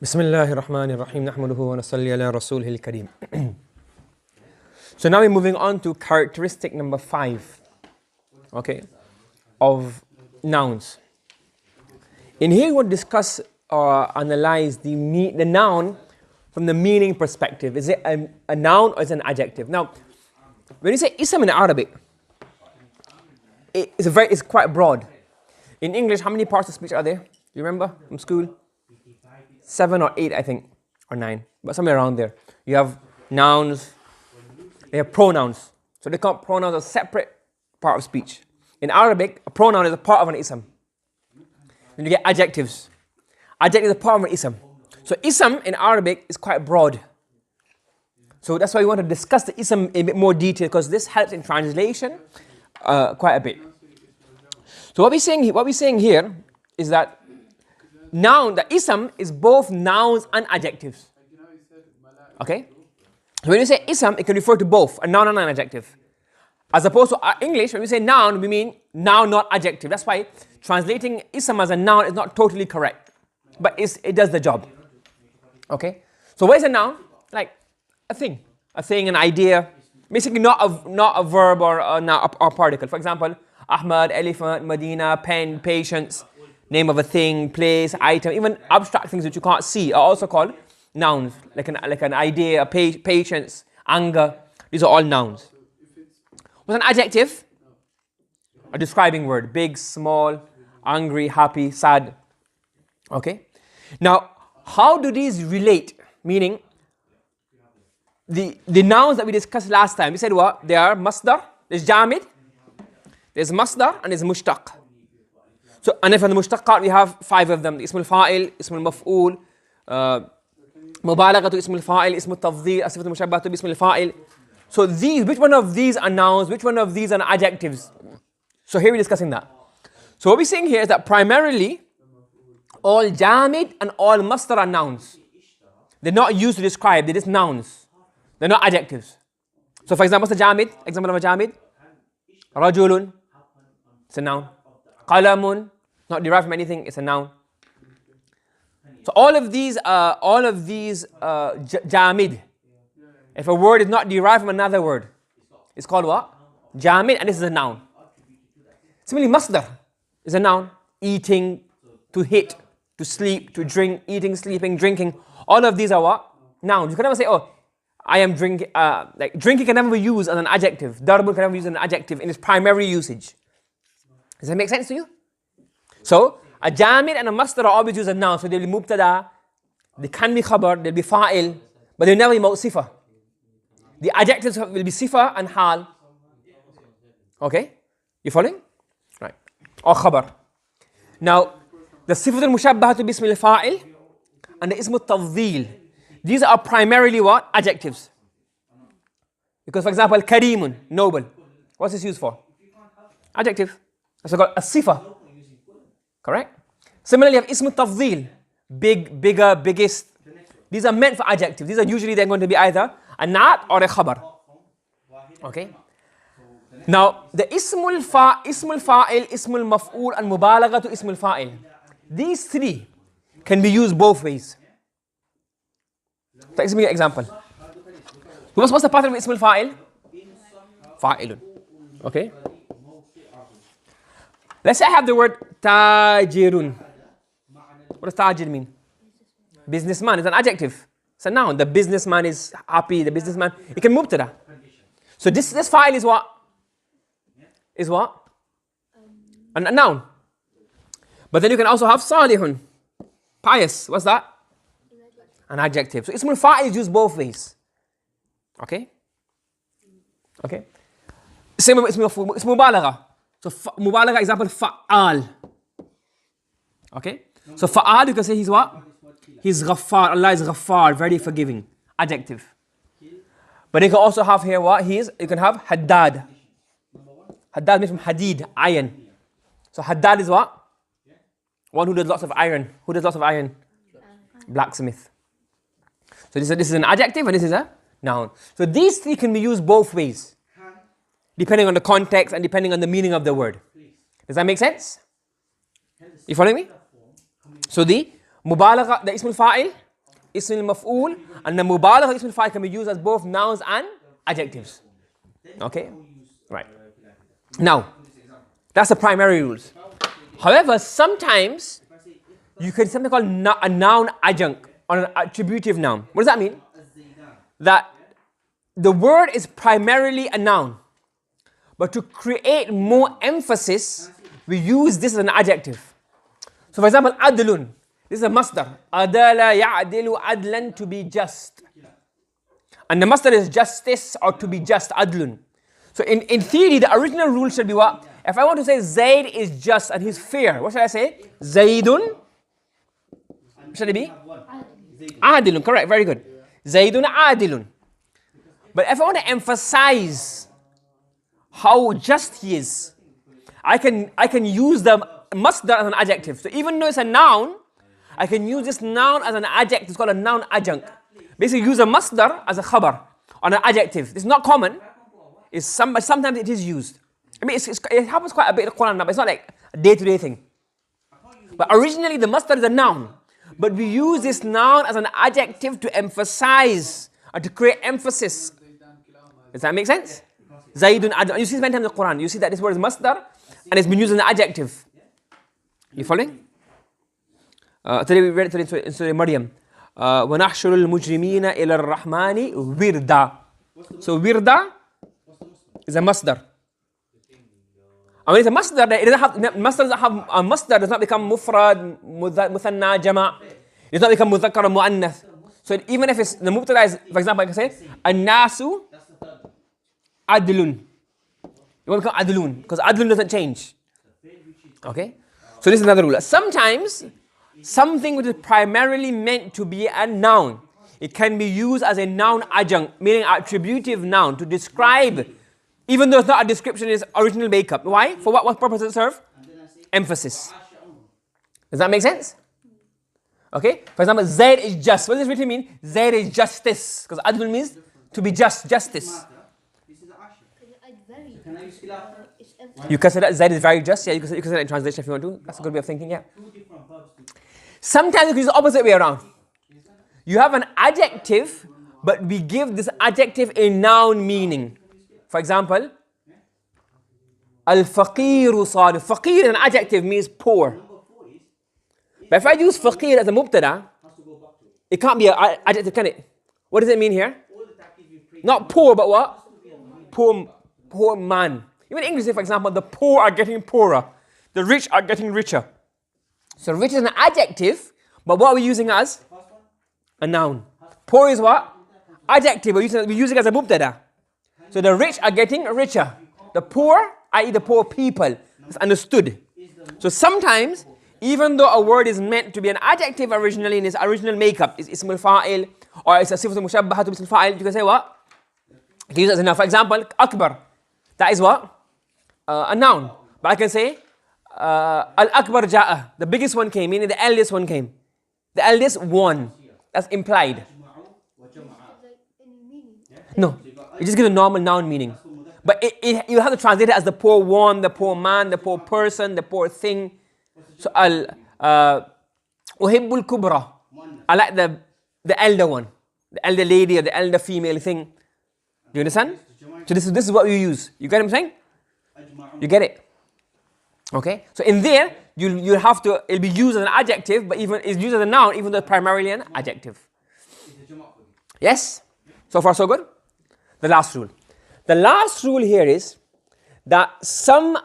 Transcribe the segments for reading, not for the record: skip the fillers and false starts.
Bismillahir Rahmanir Rahim. Nahmaduhu wa nasalli ala rasulihil kareem. So now we're moving on to characteristic number 5, okay, of nouns. In here we want to discuss or analyze the noun from the meaning perspective. Is it a noun or is it an adjective? Now, when you say ism in Arabic, it's quite broad. In English, how many parts of speech are there? Do you remember from school? 7 or 8, I think, or 9, but somewhere around there. You have nouns, they have pronouns. So they call pronouns a separate part of speech. In Arabic, a pronoun is a part of an ism. Then you get adjectives. Adjective is a part of an ism. So ism in Arabic is quite broad. So that's why we want to discuss the ism in a bit more detail, because this helps in translation quite a bit. So what we're saying here is that noun, the ism is both nouns and adjectives. Okay? So when you say ism, it can refer to both, a noun and an adjective. As opposed to English, when we say noun, we mean noun, not adjective. That's why translating ism as a noun is not totally correct. But it does the job. Okay? So what is a noun? Like a thing, an idea. Basically not a verb or a particle. For example, Ahmad, elephant, Medina, pen, patience. Name of a thing, place, item, even abstract things which you can't see are also called nouns, like an idea, patience, anger. These are all nouns. What's an adjective? A describing word, big, small, angry, happy, sad. Okay? Now, how do these relate? Meaning, the nouns that we discussed last time, we said what? They are masdar, there's jamid, there's masdar, and there's mushtaq. So, and from the mushtaqat, we have 5 of them. Ismul fa'il, ismul maf'ul, mubalaghatu ismul fa'il, ismul tafdhil, asifatul mushabbahatu bismil fa'il. So these, which one of these are nouns, which one of these are adjectives? So here we're discussing that. So what we're saying here is that primarily, all jamid and all masdar are nouns. They're not used to describe, they're just nouns. They're not adjectives. So for example, what's a jamid? Example of a jamid? Rajulun, it's a noun. Qalamun, not derived from anything, it's a noun. So all of these jamid. If a word is not derived from another word, it's called what? Jamid, and this is a noun. Similarly, masdar is a noun. Eating, to hit, to sleep, to drink, eating, sleeping, drinking. All of these are what? Nouns. You can never say, oh, I am drinking. Like drinking can never be used as an adjective. Darbun can never be used as an adjective in its primary usage. Does that make sense to you? So, a jamid and a masdar are always used as nouns. So they'll be mubtada, they can be khabar, they'll be fa'il, but they'll never be sifa. The adjectives will be sifa and hal. Okay? You following? Right. Or khabar. Now, the sifatul mushabbahatu bismil fa'il and the ismut tafdhil. These are primarily what? Adjectives. Because for example, kareemun, noble. What's this used for? Adjective. That's called a sifa. Correct? Similarly, you have ismu tafdhil, big, bigger, biggest. These are meant for adjectives. These are usually they're going to be either a na'at or a khabar. Okay? Now, the ismul fa'il, ismul maf'ul, and mubalaghatu ismul fa'il. These 3 can be used both ways. Let's give me an example. What's the pattern of ismul fa'il? Fa'ilun. Okay? Let's say I have the word tajirun. What does tajir mean? Businessman is an adjective. It's a noun. The businessman is happy. The businessman. It can move to that. So this file is what? Is what? A noun. But then you can also have salihun. Pious. What's that? An adjective. So ismul fa'il is used both ways. Okay? Okay? Same with ismul mubalagha. So mubalagha example fa'al. Okay? So fa'al you can say he's what? He's ghaffar. Allah is ghaffar, very forgiving. Adjective. But you can also have here what? You can have haddad. Haddad means from hadid, iron. So haddad is what? One who does lots of iron. Who does lots of iron? Blacksmith. So this is an adjective and this is a noun. So these 3 can be used both ways, depending on the context and depending on the meaning of the word. Does that make sense? You following me? So the mubalagha, the ismul fa'il, ism al-maf'ul, and the mubalagha ism al-fa'il can be used as both nouns and adjectives. Okay? Right. Now, that's the primary rules. However, sometimes you can something called a noun adjunct or an attributive noun. What does that mean? That the word is primarily a noun, but to create more emphasis, we use this as an adjective. So for example, adlun. This is a masdar. Adala ya'dilu adlan, to be just. And the masdar is justice or to be just, adlun. So in theory, the original rule should be what? If I want to say Zayd is just and he's fair, what should I say? Zaydun. Should it be? Adilun, correct, very good. Zaydun adilun. But if I want to emphasize how just he is, I can use the masdar as an adjective. So even though it's a noun, I can use this noun as an adjective. It's called a noun adjunct. Basically, use a masdar as a khabar on an adjective. It's not common. But sometimes it is used. I mean, it happens quite a bit in the Quran now, but it's not like a day-to-day thing. But originally, the masdar is a noun. But we use this noun as an adjective to emphasize and to create emphasis. Does that make sense? Zaydun adlun. You see many times in the Quran, you see that this word is masdar and it's been used as an adjective. You following? Today we read it in Surah Maryam. وَنَحْشُرُ الْمُجْرِمِينَ إِلَى الرَّحْمَنِ وِرْدًا. So wirda is a masdar. I mean, it's a masdar that it doesn't have, masdar does not become mufrad, muthanna, jama'. It does not become mudhakkar or mu'annath. So even if it's, the mubtada is, for example, I can say, an-nasu adlun. It won't become adlun, because adlun doesn't change. Okay? So this is another rule. Sometimes, something which is primarily meant to be a noun, it can be used as a noun adjunct, meaning attributive noun, to describe, even though it's not a description, it's original makeup. Why? For what purpose does it serve? Emphasis. Does that make sense? Okay? For example, Zayd is just. What does this really mean? Zayd is justice. Because adl means to be just, justice. You can say that Zayd is very just. Yeah, you can say that in translation if you want to. That's a good way of thinking, yeah. Sometimes you can use the opposite way around. You have an adjective, but we give this adjective a noun meaning. For example, al-faqiru sad. Faqir is an adjective, means poor. But if I use faqir as a mubtada, it can't be an adjective, can it? What does it mean here? Not poor, but what? Poor man. Even in English, for example, the poor are getting poorer. The rich are getting richer. So rich is an adjective, but what are we using as? A noun. Poor is what? Adjective, we're using it as a mubtada. So the rich are getting richer. The poor, i.e. the poor people, is understood. So sometimes, even though a word is meant to be an adjective originally in its original makeup, it's ism al-fa'il, or it's a sifat al-mushabbaha to ism al-fa'il, you can say what? You can use it as a noun. For example, akbar. That is what? A noun. But I can say, al-akbar ja'a. The biggest one came, meaning the eldest one came. The eldest won. That's implied. No, it just gives a normal noun meaning. But you have to translate it as the poor one, the poor man, the poor person, the poor thing. So uhibbul kubra. I like the elder one, the elder lady or the elder female thing. Do you understand? So this is what you use. You get what I'm saying? You get it? Okay. So in there, you have to. It'll be used as an adjective, but even it's used as a noun, even though it's primarily an adjective. Yes. So far, so good. The last rule. The last rule here is that some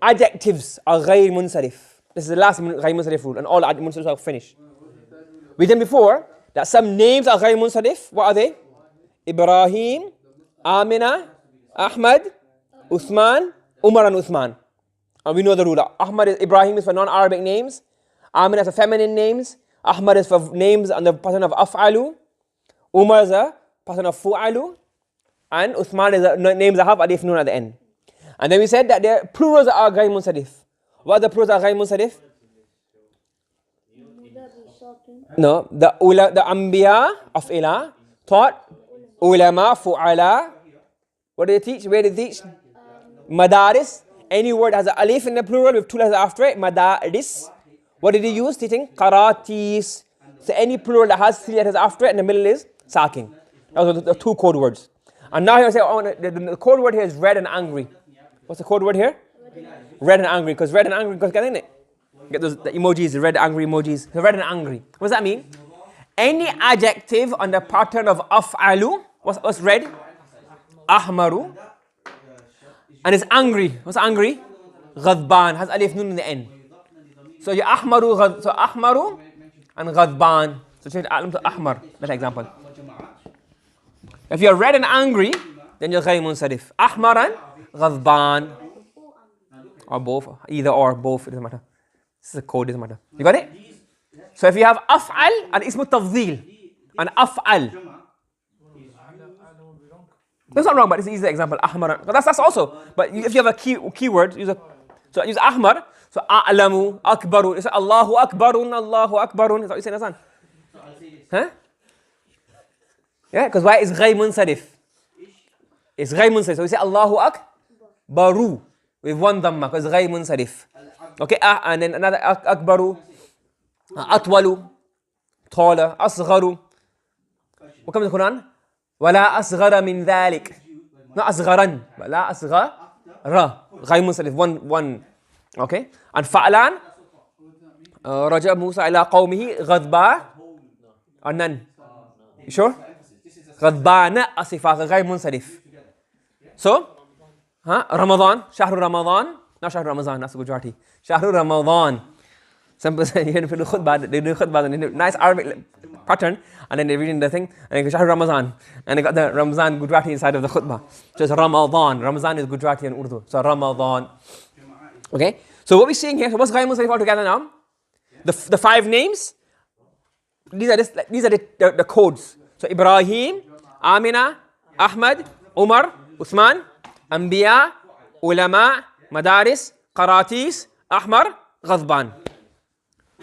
adjectives are ghayr munsarif. This is the last ghayr munsarif rule, and all munsarifs are finished. We did before that some names are ghayr munsarif. What are they? Ibrahim, Amina, Ahmad, Uthman, Umar and Uthman. And we know the rule. Ibrahim is for non-Arabic names. Amina is for feminine names. Ahmad is for names on the pattern of af'alu. Umar is a pattern of fu'alu. And Uthman is names that have alif nun at the end. And then we said that their plurals are ghayr munsarif. What are the plurals are ghayr munsarif? No, the anbiya of ilah taught ulama fu'ala. What did they teach? Where did they teach? Madaris. Any word has an alif in the plural with two letters after it. Madaris. What did he use? Teaching karatis, So any plural that has 3 letters after it and the middle is sakin. Those are the 2 code words. And now here I say, the code word here is red and angry. What's the code word here? Red and angry, because red and angry goes together, isn't it? Get those the emojis, the red angry emojis. So red and angry. What does that mean? Any adjective on the pattern of af'alu, what's red? Ahmaru. And it's angry. What's angry? Ghadban, has alif nun in the end. So you ahmaru, so ahmaru and ghadban. So change alam to ahmar. That's an example. If you're red and angry, then you're ghayr munsarif. Ahmar and ghadban. Or both, either or, both, it doesn't matter. This is a code, it doesn't matter. You got it? So if you have af'al and ismu tafdhil and af'al. That's not wrong, but it's an easy example. Ahmar. That's also. But if you have a keyword, use ahmar. So a'lamu, akbaru. You say Allahu akbarun, Allahu akbarun. That's what you say, Nasan. Huh? Yeah, because why is ghayr munsarif? It's ghayr munsarif. So we say Allahu akbaru with one dhamma because ghayr munsarif. Okay, and then another akbaru, atwalu, taller, asgharu. What comes in the Quran? ولا أصغر من ذلك. Not أصغرا, but لا أصغر. غير منصرف. One. Okay. And فعلان رجع موسى إلى قومه غضبان. Or none. You sure? غضبان أسفا غير منصرف. So, Ramadan, شهر رمضان. Not شهر رمضان, that's Gujarati. شهر رمضان. Some people you hear the khutbah, they do khutbah in a nice Arabic pattern, and then they're reading the thing, and they go Shahr Ramadan, and they got the Ramazan Gujarati inside of the khutbah. So it's Ramadan. Ramadan is Gujarati and Urdu. So Ramadan. Okay? So what we're seeing here, so what's Ghayr Munsarif all together now? The 5 names, these are the codes. So Ibrahim, Amina, Ahmad, Umar, Uthman, Anbiya, Ulama, Madaris, Qaratis, Ahmar, Ghadban.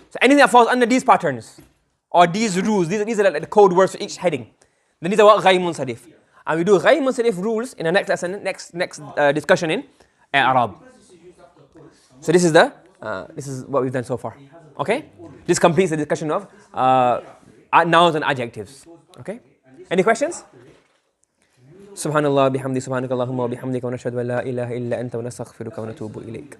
So anything that falls under these patterns or these rules, these are like the code words for each heading. Then these are what Ghayr Munsarif. And we do Ghayr Munsarif rules in the next lesson, next discussion in Arab. So this is what we've done so far. Okay? This completes the discussion of nouns and adjectives. Okay? Any questions? Subhanallah bihamdi subhanakallahumma wa bihamdika wa nashhadu an la ilaha illa anta wa nastaghfiruka wa natubu ilayk.